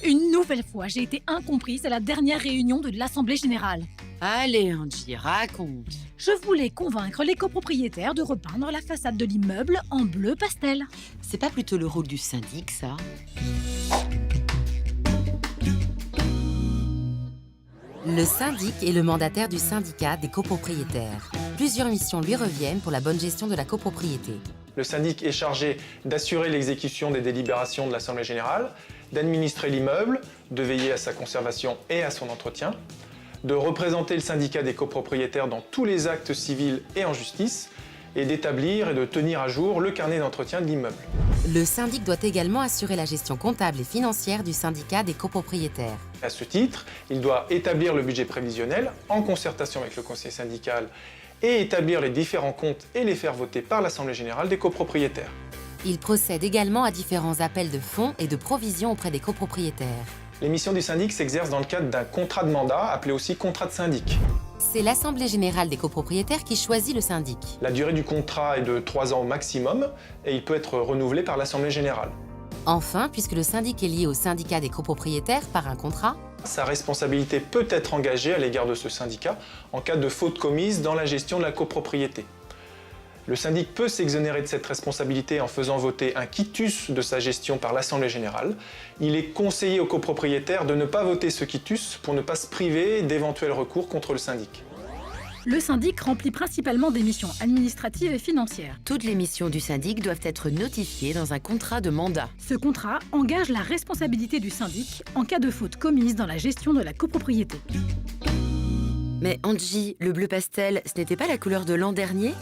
Une nouvelle fois, j'ai été incomprise à la dernière réunion de l'Assemblée générale. Allez, Angie, raconte. Je voulais convaincre les copropriétaires de repeindre la façade de l'immeuble en bleu pastel. C'est pas plutôt le rôle du syndic, ça? Le syndic est le mandataire du syndicat des copropriétaires. Plusieurs missions lui reviennent pour la bonne gestion de la copropriété. Le syndic est chargé d'assurer l'exécution des délibérations de l'Assemblée générale, d'administrer l'immeuble, de veiller à sa conservation et à son entretien, de représenter le syndicat des copropriétaires dans tous les actes civils et en justice, et d'établir et de tenir à jour le carnet d'entretien de l'immeuble. Le syndic doit également assurer la gestion comptable et financière du syndicat des copropriétaires. À ce titre, il doit établir le budget prévisionnel en concertation avec le conseil syndical et établir les différents comptes et les faire voter par l'Assemblée générale des copropriétaires. Il procède également à différents appels de fonds et de provisions auprès des copropriétaires. Les missions du syndic s'exercent dans le cadre d'un contrat de mandat, appelé aussi contrat de syndic. C'est l'Assemblée générale des copropriétaires qui choisit le syndic. La durée du contrat est de 3 ans au maximum et il peut être renouvelé par l'Assemblée générale. Enfin, puisque le syndic est lié au syndicat des copropriétaires par un contrat, Sa responsabilité peut être engagée à l'égard de ce syndicat en cas de faute commise dans la gestion de la copropriété. Le syndic peut s'exonérer de cette responsabilité en faisant voter un quitus de sa gestion par l'Assemblée générale. Il est conseillé aux copropriétaires de ne pas voter ce quitus pour ne pas se priver d'éventuels recours contre le syndic. Le syndic remplit principalement des missions administratives et financières. Toutes les missions du syndic doivent être notifiées dans un contrat de mandat. Ce contrat engage la responsabilité du syndic en cas de faute commise dans la gestion de la copropriété. Mais Angie, le bleu pastel, ce n'était pas la couleur de l'an dernier?